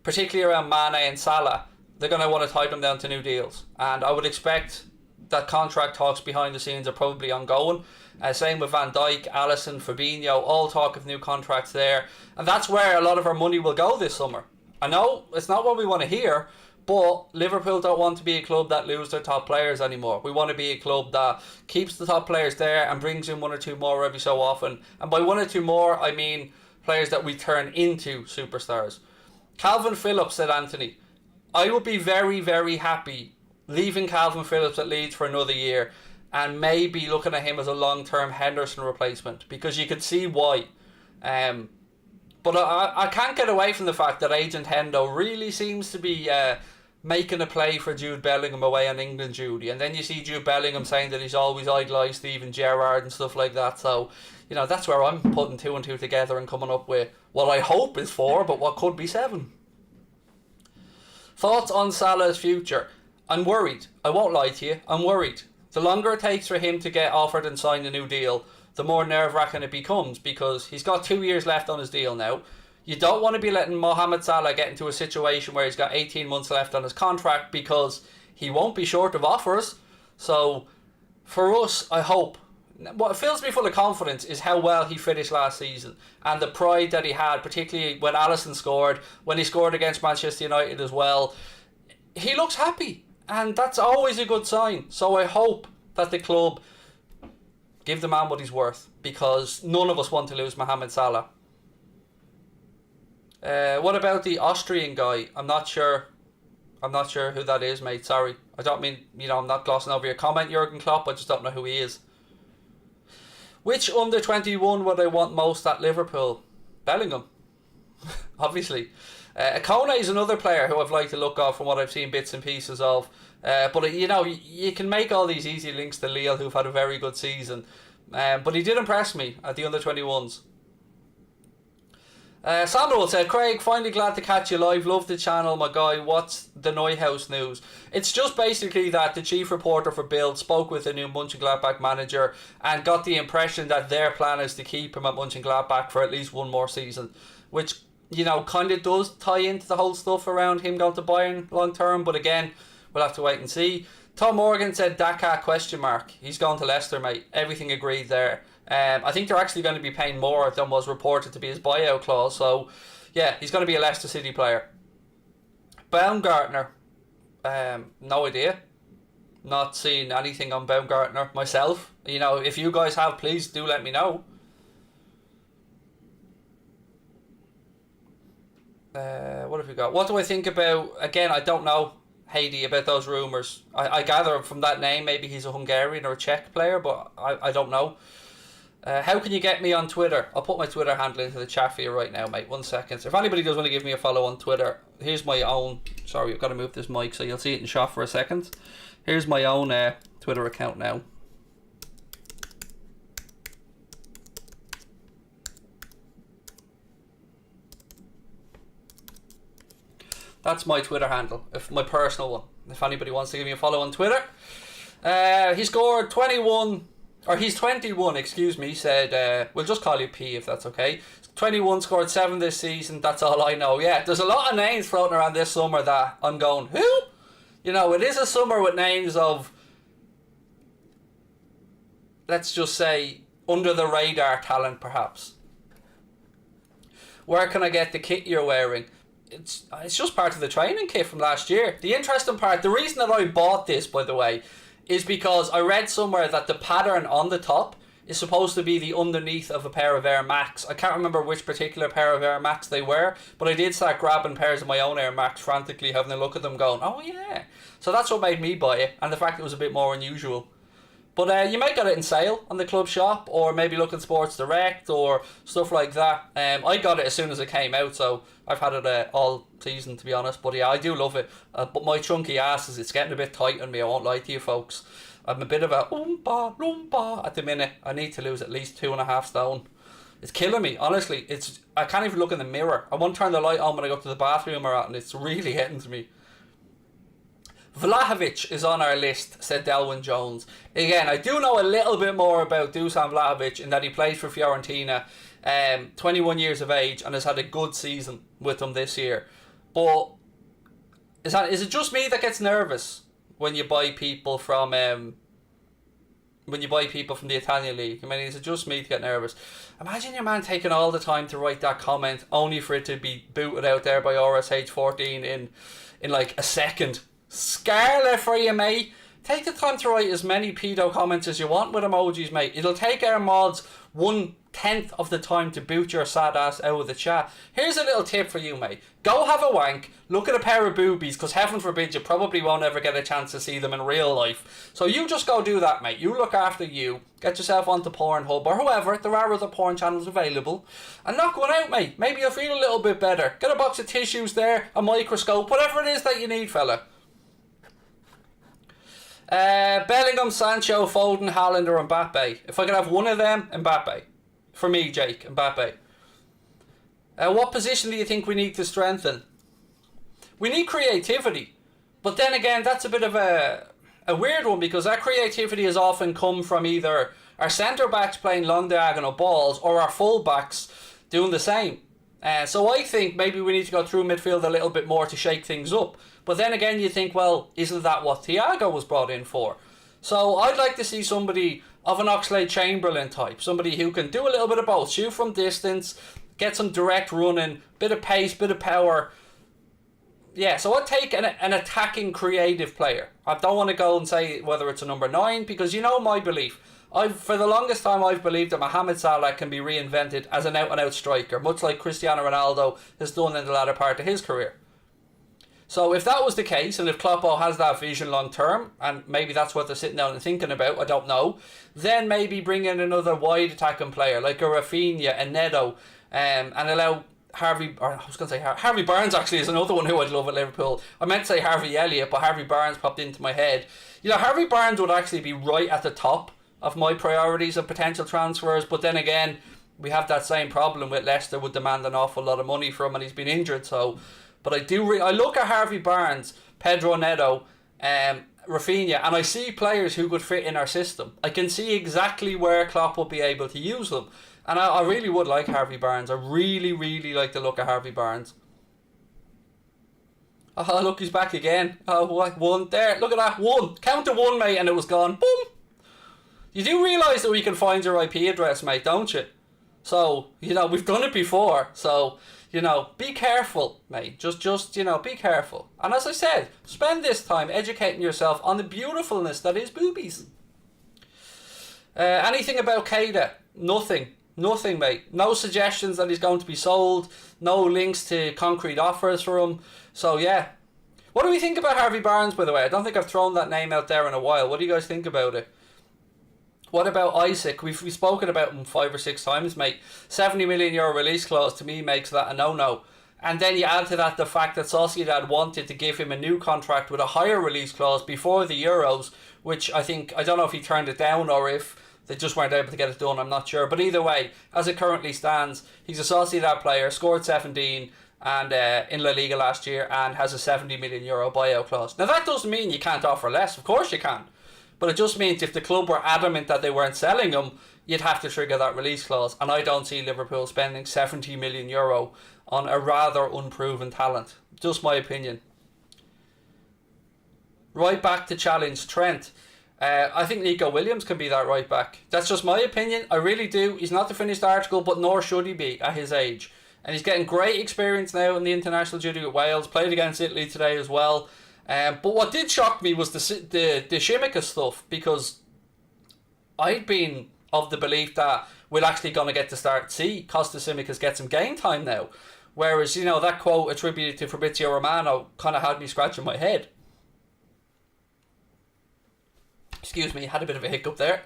particularly around Mane and Salah, they're going to want to tie them down to new deals. And I would expect that contract talks behind the scenes are probably ongoing. Same with Van Dijk, Alisson, Fabinho, all talk of new contracts there. And that's where a lot of our money will go this summer. I know it's not what we want to hear, but Liverpool don't want to be a club that lose their top players anymore. We want to be a club that keeps the top players there and brings in one or two more every so often. And by one or two more, I mean players that we turn into superstars. Calvin Phillips, said Anthony. I would be very, very happy leaving Calvin Phillips at Leeds for another year and maybe looking at him as a long-term Henderson replacement, because you could see why. But I can't get away from the fact that Agent Hendo really seems to be making a play for Jude Bellingham away on England duty. And then you see Jude Bellingham saying that he's always idolised Steven Gerrard and stuff like that. So, that's where I'm putting two and two together and coming up with what I hope is 4, but what could be 7. Thoughts on Salah's future? I'm worried. I won't lie to you. I'm worried. The longer it takes for him to get offered and sign a new deal, the more nerve-wracking it becomes, because he's got 2 years left on his deal now. You don't want to be letting Mohamed Salah get into a situation where he's got 18 months left on his contract, because he won't be short of offers. So, for us, I hope. What fills me full of confidence is how well he finished last season and the pride that he had, particularly when Alisson scored, when he scored against Manchester United as well. He looks happy, and that's always a good sign. So I hope that the club give the man what he's worth, because none of us want to lose Mohamed Salah. What about the Austrian guy? I'm not sure who that is, mate. Sorry. I don't mean, I'm not glossing over your comment, Jurgen Klopp. I just don't know who he is. Which under 21 would I want most at Liverpool? Bellingham. Obviously. Kone is another player who I've liked to look off from what I've seen bits and pieces of. But you can make all these easy links to Lille, who've had a very good season. But he did impress me at the under 21s. Samuel said, Craig, finally glad to catch you live. Love the channel, my guy. What's the NEUHAUS news? It's just basically that the chief reporter for Bild spoke with the new Mönchengladbach manager and got the impression that their plan is to keep him at Mönchengladbach for at least one more season, which, you know, kind of does tie into the whole stuff around him going to Bayern long term. But again, we'll have to wait and see. Tom Morgan said, Daka ? He's going to Leicester, mate. Everything agreed there. I think they're actually going to be paying more than was reported to be his buyout clause. So, yeah, he's going to be a Leicester City player. Baumgartner, no idea. Not seen anything on Baumgartner myself. You know, if you guys have, please do let me know. What have we got? What do I think about? Again, I don't know, Haiti, about those rumours. I gather from that name maybe he's a Hungarian or a Czech player, but I don't know. How can you get me on Twitter? I'll put my Twitter handle into the chat for you right now, mate. 1 second. If anybody does want to give me a follow on Twitter, here's my own. Sorry, I've got to move this mic so you'll see it in shot for a second. Here's my own Twitter account now. That's my Twitter handle, my personal one. If anybody wants to give me a follow on Twitter. He scored 21... Or he's 21, excuse me, said, we'll just call you P if that's okay. 21, scored 7 this season, that's all I know. Yeah, there's a lot of names floating around this summer that I'm going, who? You know, it is a summer with names of, let's just say, under the radar talent perhaps. Where can I get the kit you're wearing? It's just part of the training kit from last year. The interesting part, the reason that I bought this, by the way, is because I read somewhere that the pattern on the top is supposed to be the underneath of a pair of Air Max. I can't remember which particular pair of Air Max they were, but I did start grabbing pairs of my own Air Max frantically, having a look at them going, oh yeah. So that's what made me buy it, and the fact it was a bit more unusual. But you might get it in sale on the club shop, or maybe look in Sports Direct or stuff like that. I got it as soon as it came out, so I've had it all season, to be honest. But yeah, I do love it. But my chunky ass it's getting a bit tight on me, I won't lie to you folks. I'm a bit of a oompa loompa at the minute. I need to lose at least 2.5 stone. It's killing me, honestly. I can't even look in the mirror. I won't turn the light on when I go to the bathroom or out, and it's really getting to me. Vlahovic is on our list, said Delwyn Jones. Again, I do know a little bit more about Dusan Vlahovic in that he played for Fiorentina, 21 years of age, and has had a good season with them this year. But is it just me that gets nervous when you buy people from the Italian league? I mean, is it just me to get nervous? Imagine your man taking all the time to write that comment, only for it to be booted out there by RSH14 in like a second. Scarlet for you, mate. Take the time to write as many pedo comments as you want with emojis, mate. It'll take our mods 1/10 of the time to boot your sad ass out of the chat. Here's a little tip for you, mate. Go have a wank, look at a pair of boobies, because heaven forbid you probably won't ever get a chance to see them in real life. So you just go do that, mate. You look after you. Get yourself onto Pornhub or whoever. There are other porn channels available. And knock one out, mate. Maybe you'll feel a little bit better. Get a box of tissues there, a microscope, whatever it is that you need, fella. Bellingham, Sancho, Foden, Haaland or Mbappe. If I could have one of them, Mbappe. For me, Jake, Mbappe. What position do you think we need to strengthen? We need creativity. But then again, that's a bit of a weird one, because that creativity has often come from either our centre-backs playing long diagonal balls or our full-backs doing the same. So I think maybe we need to go through midfield a little bit more to shake things up. But then again, you think, well, isn't that what Thiago was brought in for? So I'd like to see somebody of an Oxlade-Chamberlain type. Somebody who can do a little bit of both. Shoot from distance, get some direct running, bit of pace, bit of power. Yeah, so I'd take an attacking creative player. I don't want to go and say whether it's a number 9, because you know my belief. For the longest time I've believed that Mohamed Salah can be reinvented as an out-and-out striker, much like Cristiano Ronaldo has done in the latter part of his career. So if that was the case, and if Kloppo has that vision long term, and maybe that's what they're sitting down and thinking about, I don't know, then maybe bring in another wide attacking player like a Rafinha, a Neto, and allow Harvey Barnes actually is another one who I'd love at Liverpool. I meant to say Harvey Elliott, but Harvey Barnes popped into my head. You know, Harvey Barnes would actually be right at the top of my priorities of potential transfers, but then again, we have that same problem with Leicester would demand an awful lot of money from, and he's been injured. So, but I look at Harvey Barnes, Pedro Neto, Rafinha, and I see players who could fit in our system. I can see exactly where Klopp would be able to use them, and I really would like Harvey Barnes. I really, really like the look of Harvey Barnes. Oh, look, he's back again. Oh, what? One there. Look at that. One. Count to one, mate, and it was gone. Boom. You do realise that we can find your IP address, mate, don't you? So, we've done it before. So, be careful, mate. Just, be careful. And as I said, spend this time educating yourself on the beautifulness that is boobies. Anything about Keita? Nothing. Nothing, mate. No suggestions that he's going to be sold. No links to concrete offers for him. So, yeah. What do we think about Harvey Barnes, by the way? I don't think I've thrown that name out there in a while. What do you guys think about it? What about Isaac? We've spoken about him 5 or 6 times, mate. €70 million release clause to me makes that a no-no. And then you add to that the fact that Sociedad wanted to give him a new contract with a higher release clause before the Euros, which I don't know if he turned it down or if they just weren't able to get it done, I'm not sure. But either way, as it currently stands, he's a Sociedad player, scored 17 and in La Liga last year, and has a €70 million buyout clause. Now that doesn't mean you can't offer less, of course you can. But it just means if the club were adamant that they weren't selling him, you'd have to trigger that release clause. And I don't see Liverpool spending €70 million on a rather unproven talent. Just my opinion. Right back to challenge Trent. I think Nico Williams can be that right back. That's just my opinion. I really do. He's not the finished article, but nor should he be at his age. And he's getting great experience now in the international duty with Wales. Played against Italy today as well. But what did shock me was the Šimikas stuff, because I'd been of the belief that we're actually going to get to start see Costa Šimikas get some game time now. Whereas, that quote attributed to Fabrizio Romano kind of had me scratching my head. Excuse me, had a bit of a hiccup there.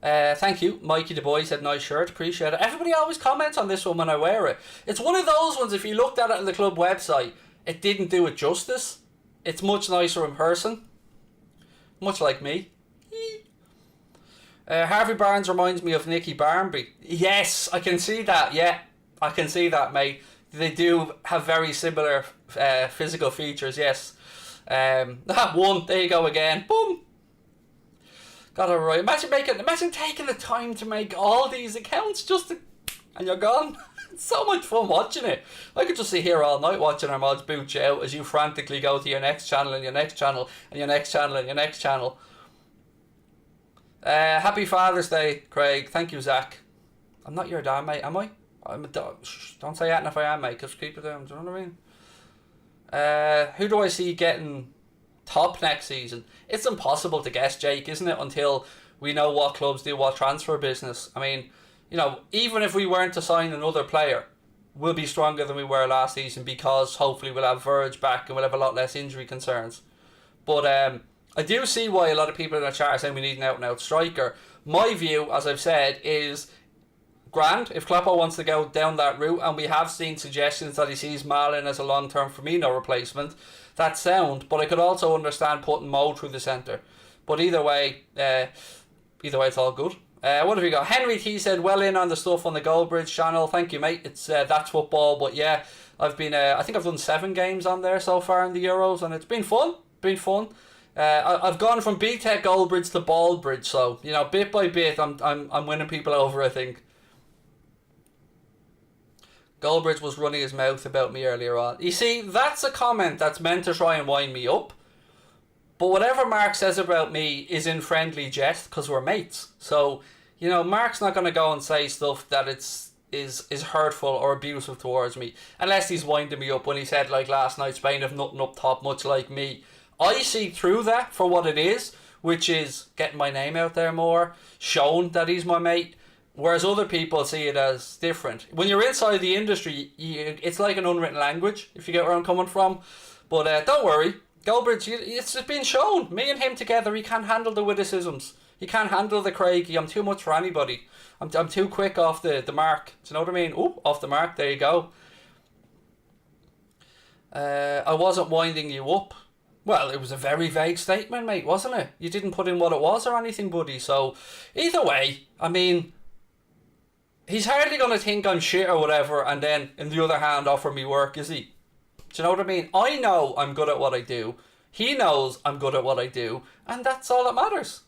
Thank you. Mikey the boy said nice shirt, appreciate it. Everybody always comments on this one when I wear it. It's one of those ones, if you looked at it on the club website, it didn't do it justice. It's much nicer in person. Much like me. Harvey Barnes reminds me of Nicky Barmby. Yes, I can see that. Yeah, I can see that, mate. They do have very similar physical features, yes. One, there you go again. Boom. Got it right. Imagine taking the time to make all these accounts and you're gone. It's so much fun watching it. I could just sit here all night watching our mods boot you out as you frantically go to your next channel and your next channel and your next channel and your next channel. Happy Father's Day, Craig. Thank you, Zach. I'm not your dad, mate, am I? I'm a dog. Don't say that if I am, mate. Just keep it down. Do you know what I mean? Who do I see getting top next season? It's impossible to guess, Jake, isn't it? Until we know what clubs do what transfer business. I mean, even if we weren't to sign another player, we'll be stronger than we were last season, because hopefully we'll have Verge back and we'll have a lot less injury concerns. But I do see why a lot of people in the chat are saying we need an out-and-out striker. My view, as I've said, is grand if Kloppo wants to go down that route, and we have seen suggestions that he sees Malin as a long-term Firmino replacement. That's sound, but I could also understand putting Mo through the centre. But either way, it's all good. What have we got? Henry T said, well in on the stuff on the Goldbridge channel. Thank you, mate. It's That's Football. But yeah, I've been I think I've done 7 games on there so far in the Euros, and it's been fun. I've gone from BTEC Goldbridge to Baldbridge, so bit by bit I'm winning people over, I think. Goldbridge was running his mouth about me earlier on. You see, that's a comment that's meant to try and wind me up. But whatever Mark says about me is in friendly jest, because we're mates. So, Mark's not going to go and say stuff that is hurtful or abusive towards me, unless he's winding me up when he said, like last night, Spain have nothing up top, much like me. I see through that for what it is, which is getting my name out there more, showing that he's my mate, whereas other people see it as different. When you're inside the industry, it's like an unwritten language, if you get where I'm coming from. But don't worry, Goldbridge, it's been shown. Me and him together, he can't handle the witticisms. He can't handle the Craigie. I'm too much for anybody. I'm too quick off the mark. Do you know what I mean? Ooh, off the mark, there you go. I wasn't winding you up. Well, it was a very vague statement, mate, wasn't it? You didn't put in what it was or anything, buddy. So, either way, I mean, He's hardly going to think I'm shit or whatever, and then, in the other hand, offer me work, is he? Do you know what I mean? I know I'm good at what I do. He knows I'm good at what I do, and that's all that matters.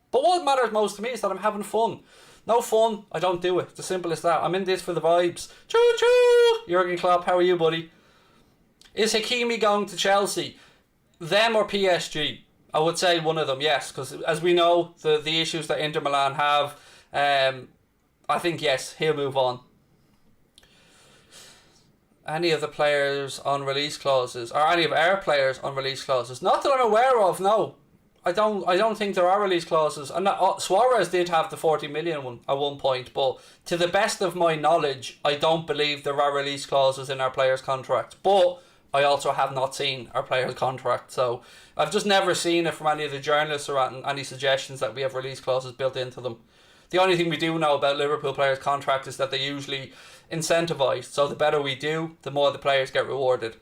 But what matters most to me is that I'm having fun. No fun, I don't do it. It's as simple as that. I'm in this for the vibes. Choo choo! Jurgen Klopp, how are you, buddy? Is Hakimi going to Chelsea? Them or PSG? I would say one of them, yes. Because as we know, the issues that Inter Milan have, I think, yes, he'll move on. Any of the players on release clauses, or any of our players on release clauses? Not that I'm aware of, no. I don't think there are release clauses. And Suarez did have the 40 million one at one point, but to the best of my knowledge, I don't believe there are release clauses in our players' contract. But I also have not seen our players' contract, so I've just never seen it from any of the journalists or any suggestions that we have release clauses built into them. The only thing we do know about Liverpool players' contract is that they usually incentivise. So the better we do, the more the players get rewarded.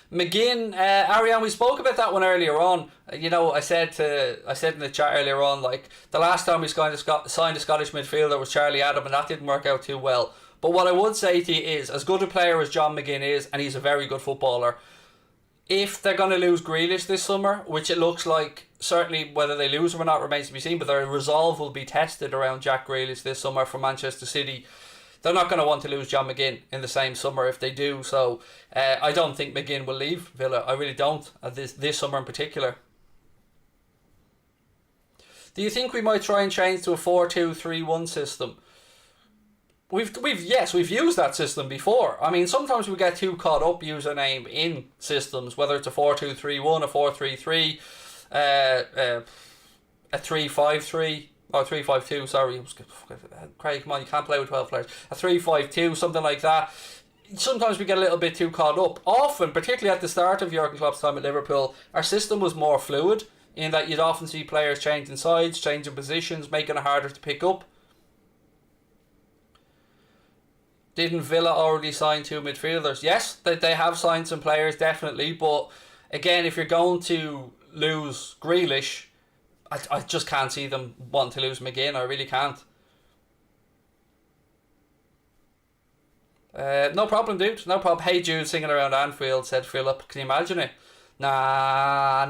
McGinn, Ariane, we spoke about that one earlier on. You know, I said in the chat earlier on, like, the last time we signed a Scottish midfielder was Charlie Adam, and that didn't work out too well. But what I would say to you is, as good a player as John McGinn is, and he's a very good footballer, if they're going to lose Grealish this summer, which it looks like, certainly whether they lose him or not remains to be seen, but their resolve will be tested around Jack Grealish this summer for Manchester City. They're not going to want to lose John McGinn in the same summer if they do. So I don't think McGinn will leave Villa. I really don't, this summer in particular. Do you think we might try and change to a 4-2-3-1 system? We've used that system before. I mean, sometimes we get too caught up username in systems, whether it's a 4-2-3-1, a 4-3-3, a 3-5-3. Oh, 3-5-2, sorry. Craig, come on, you can't play with 12 players. A 3-5-2, something like that. Sometimes we get a little bit too caught up. Often, particularly at the start of Jurgen Klopp's time at Liverpool, our system was more fluid in that you'd often see players changing sides, changing positions, making it harder to pick up. Didn't Villa already sign 2 midfielders? Yes, they have signed some players, definitely. But again, if you're going to lose Grealish, I just can't see them wanting to lose McGinn. I really can't. No problem, dude. No problem. Hey Jude singing around Anfield, said Philip. Can you imagine it? Nah.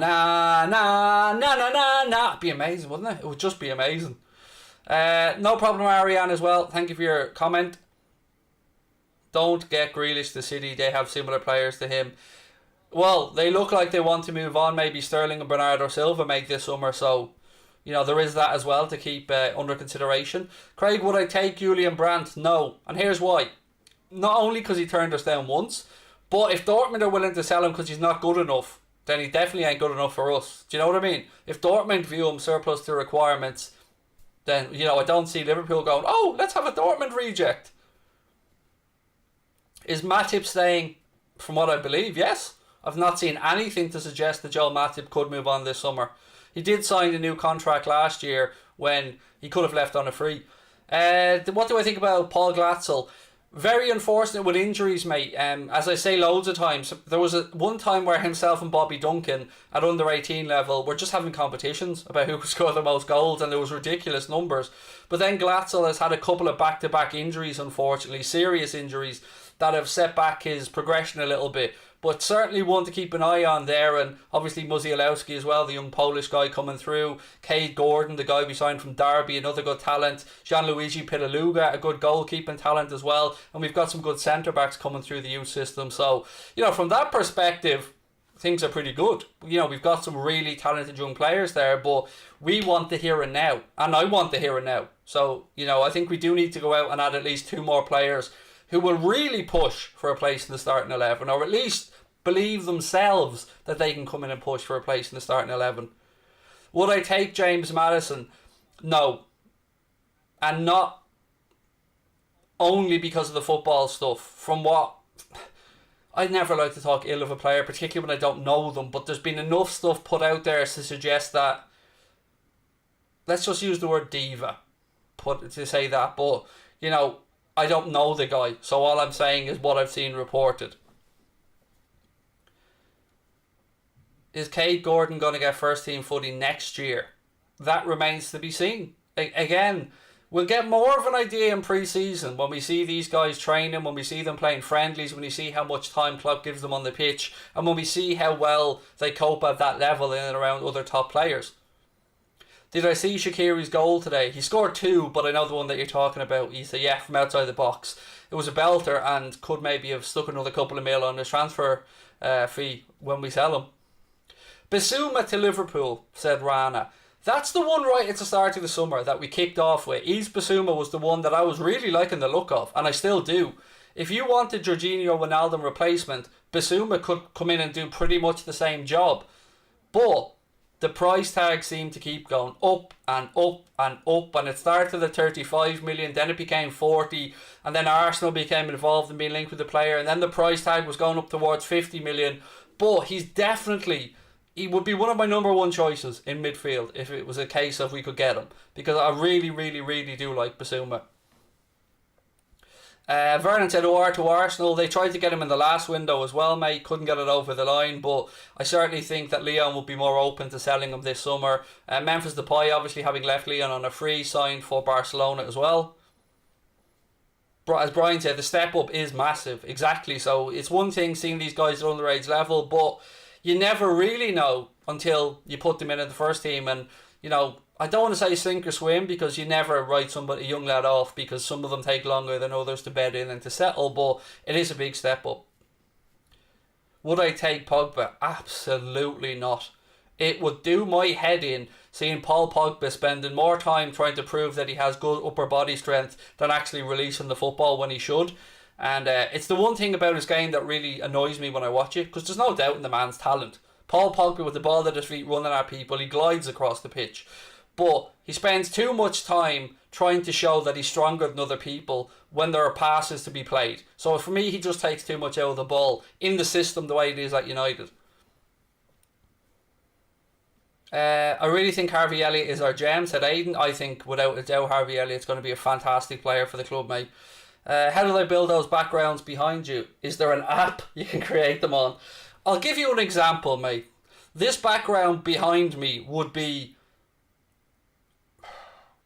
It'd be amazing, wouldn't it? It would just be amazing. No problem, Ariane, as well. Thank you for your comment. Don't get Grealish to City. They have similar players to him. Well, they look like they want to move on. Maybe Sterling and Bernardo Silva make this summer. So, you know, there is that as well to keep under consideration. Craig, would I take Julian Brandt? No. And here's why. Not only because he turned us down once, but if Dortmund are willing to sell him because he's not good enough, then he definitely ain't good enough for us. Do you know what I mean? If Dortmund view him surplus to requirements, then, you know, I don't see Liverpool going, oh, let's have a Dortmund reject. Is Matip staying? From what I believe, yes. I've not seen anything to suggest that Joel Matip could move on this summer. He did sign a new contract last year when he could have left on a free. What do I think about Paul Glatzel? Very unfortunate with injuries, mate. As I say loads of times, there was one time where himself and Bobby Duncan at under 18 level were just having competitions about who could score the most goals, and there was ridiculous numbers. But then Glatzel has had a couple of back-to-back injuries, unfortunately, serious injuries that have set back his progression a little bit. But certainly one to keep an eye on there, and obviously Muzielowski as well, the young Polish guy coming through. Cade Gordon, the guy we signed from Derby, another good talent. Gianluigi Pillaluga, a good goalkeeping talent as well. And we've got some good centre-backs coming through the youth system. So, you know, from that perspective, things are pretty good. You know, we've got some really talented young players there, but we want the here and now. And I want the here and now. So, you know, I think we do need to go out and add at least 2 more players who will really push for a place in the starting 11, or at least believe themselves that they can come in and push for a place in the starting 11. Would I take James Maddison? No. And not only because of the football stuff. From what... I never like to talk ill of a player, particularly when I don't know them, but there's been enough stuff put out there to suggest that... Let's just use the word diva to say that, but, you know, I don't know the guy, so all I'm saying is what I've seen reported. Is Cade Gordon going to get first team footy next year? That remains to be seen. Again, We'll get more of an idea in pre-season when we see these guys training, when we see them playing friendlies, when we see how much time Klopp gives them on the pitch, and when we see how well they cope at that level in and around other top players. Did I see Shaqiri's goal today? He scored 2, but I know the one that you're talking about. He said, yeah, from outside the box. It was a belter and could maybe have stuck another couple of mil on his transfer fee when we sell him. Bissouma to Liverpool, said Rana. That's the one right at the start of the summer that we kicked off with. Yves Bissouma was the one that I was really liking the look of, and I still do. If you wanted Jorginho Wijnaldum replacement, Bissouma could come in and do pretty much the same job. But the price tag seemed to keep going up and up and up, and it started at 35 million, then it became 40, and then Arsenal became involved in being linked with the player, and then the price tag was going up towards 50 million. But he would be one of my number one choices in midfield if it was a case of we could get him, because I really, really, really do like Bissouma. Vernon said to Arsenal, they tried to get him in the last window as well, mate, couldn't get it over the line, but I certainly think that Lyon would be more open to selling him this summer. Memphis Depay obviously having left Lyon on a free, signed for Barcelona as well. As Brian said, the step up is massive, exactly. So it's one thing seeing these guys at underage level, but you never really know until you put them in the first team. And, you know, I don't want to say sink or swim, because you never write a young lad off, because some of them take longer than others to bed in and to settle, but it is a big step up. Would I take Pogba? Absolutely not. It would do my head in seeing Paul Pogba spending more time trying to prove that he has good upper body strength than actually releasing the football when he should. And it's the one thing about his game that really annoys me when I watch it, because there's no doubt in the man's talent. Paul Pogba with the ball at his feet running at people, he glides across the pitch. But he spends too much time trying to show that he's stronger than other people when there are passes to be played. So for me, he just takes too much out of the ball in the system the way it is at United. I really think Harvey Elliott is our gem, said Aidan. I think without a doubt Harvey Elliott's going to be a fantastic player for the club, mate. How do they build those backgrounds behind you? Is there an app you can create them on? I'll give you an example, mate. This background behind me would be...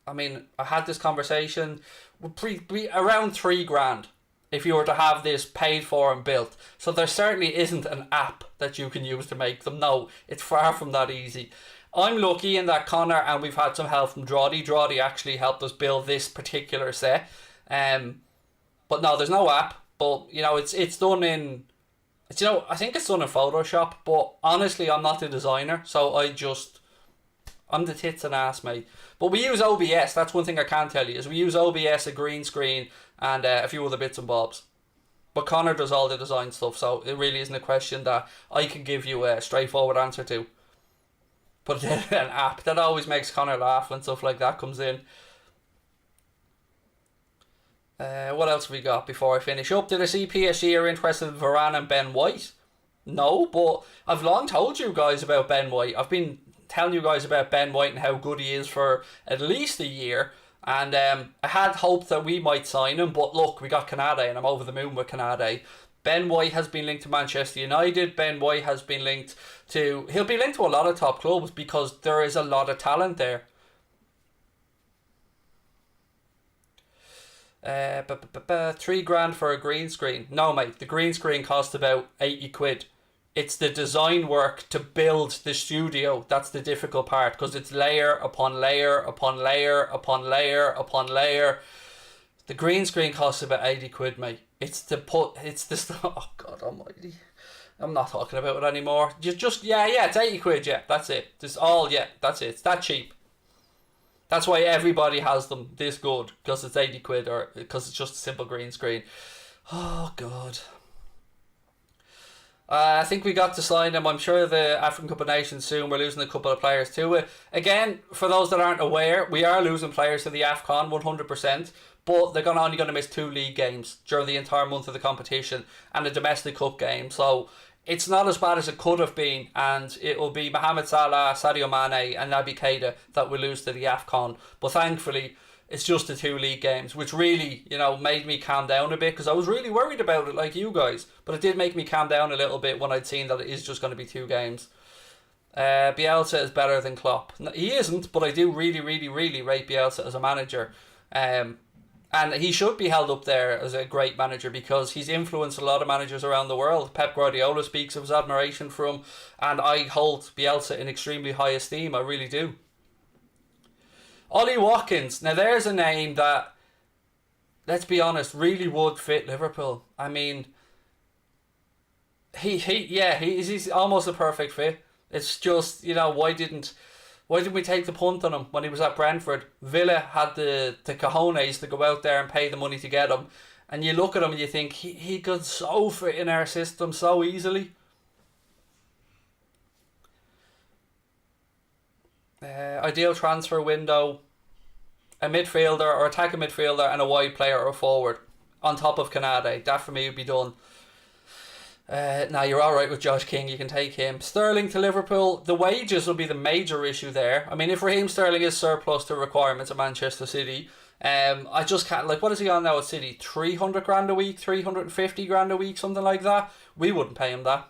I mean, I had this conversation, would be around $3,000 if you were to have this paid for and built. So there certainly isn't an app that you can use to make them. No, it's far from that easy. I'm lucky in that Connor and we've had some help from Droddy. Droddy actually helped us build this particular set. But no, there's no app. But, you know, it's done in... It's, you know, I think it's done in Photoshop. But honestly, I'm not the designer. So I'm the tits and ass, mate. But we use OBS. That's one thing I can tell you, is we use OBS, a green screen, and a few other bits and bobs. But Connor does all the design stuff, so it really isn't a question that I can give you a straightforward answer to. But an app, that always makes Connor laugh when stuff like that comes in. What else have we got before I finish up? Did I see PSG are interested in Varane and Ben White? No, but I've long told you guys about Ben White. I've been telling you guys about Ben White and how good he is for at least a year, and I had hoped that we might sign him, but look, we got Canade and I'm over the moon with Canade. Ben White has been linked to Manchester United. Ben White has been linked to... He'll be linked to a lot of top clubs because there is a lot of talent there. $3,000 for a green screen. No, mate, the green screen costs about 80 quid. It's the design work to build the studio that's the difficult part, because it's layer upon layer upon layer upon layer upon layer. The green screen costs about 80 quid, mate. It's this. Oh God Almighty! I'm not talking about it anymore. It's 80 quid. Yeah, that's it. That's it. It's that cheap. That's why everybody has them this good, because it's 80 quid, or because it's just a simple green screen. Oh God. I think we got to sign him. I'm sure the African Cup of Nations soon. We're losing a couple of players to it. Again, for those that aren't aware, we are losing players to the AFCON 100%, but they're only going to miss 2 league games during the entire month of the competition and a domestic cup game. So it's not as bad as it could have been, and it will be Mohamed Salah, Sadio Mane and Naby Keita that will lose to the AFCON. But thankfully, it's just the 2 league games, which really, you know, made me calm down a bit, because I was really worried about it like you guys. But it did make me calm down a little bit when I'd seen that it is just going to be 2 games. Bielsa is better than Klopp. He isn't, but I do really, really, really rate Bielsa as a manager. And he should be held up there as a great manager because he's influenced a lot of managers around the world. Pep Guardiola speaks of his admiration for him, and I hold Bielsa in extremely high esteem. I really do. Ollie Watkins. Now there's a name that, let's be honest, really would fit Liverpool. I mean, he's almost a perfect fit. It's just, why didn't we take the punt on him when he was at Brentford? Villa had the cojones to go out there and pay the money to get him. And you look at him and you think, he could so fit in our system so easily. Ideal transfer window. A midfielder or attacking midfielder and a wide player or forward. On top of Canade. That for me would be done. Now you're alright with Josh King, you can take him. Sterling to Liverpool, the wages will be the major issue there. I mean, if Raheem Sterling is surplus to requirements at Manchester City, I just can't, what is he on now at City? 300 grand a week, 350 grand a week, something like that? We wouldn't pay him that.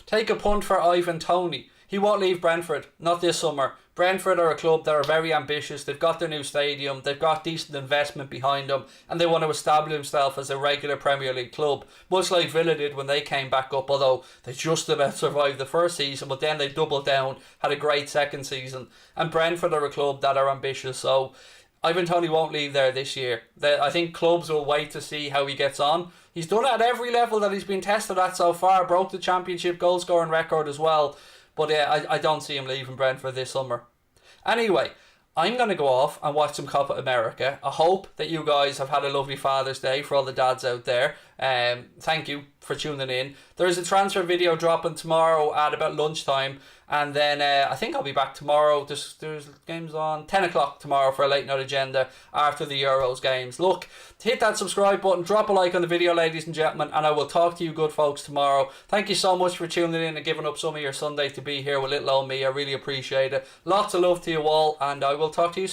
Take a punt for Ivan Toney. He won't leave Brentford, not this summer. Brentford are a club that are very ambitious. They've got their new stadium. They've got decent investment behind them. And they want to establish themselves as a regular Premier League club. Much like Villa did when they came back up. Although they just about survived the first season. But then they doubled down. Had a great second season. And Brentford are a club that are ambitious. So Ivan Toney won't leave there this year. I think clubs will wait to see how he gets on. He's done it at every level that he's been tested at so far. Broke the championship goal scoring record as well. But I don't see him leaving Brentford this summer. Anyway, I'm going to go off and watch some Copa America. I hope that you guys have had a lovely Father's Day for all the dads out there. Thank you for tuning in. There's a transfer video dropping tomorrow at about lunchtime. And then I think I'll be back tomorrow. There's games on 10 o'clock tomorrow for a late night agenda after the Euros games. Look, hit that subscribe button, drop a like on the video, ladies and gentlemen, and I will talk to you good folks tomorrow. Thank you so much for tuning in and giving up some of your Sunday to be here with little old me. I really appreciate it. Lots of love to you all, and I will talk to you soon.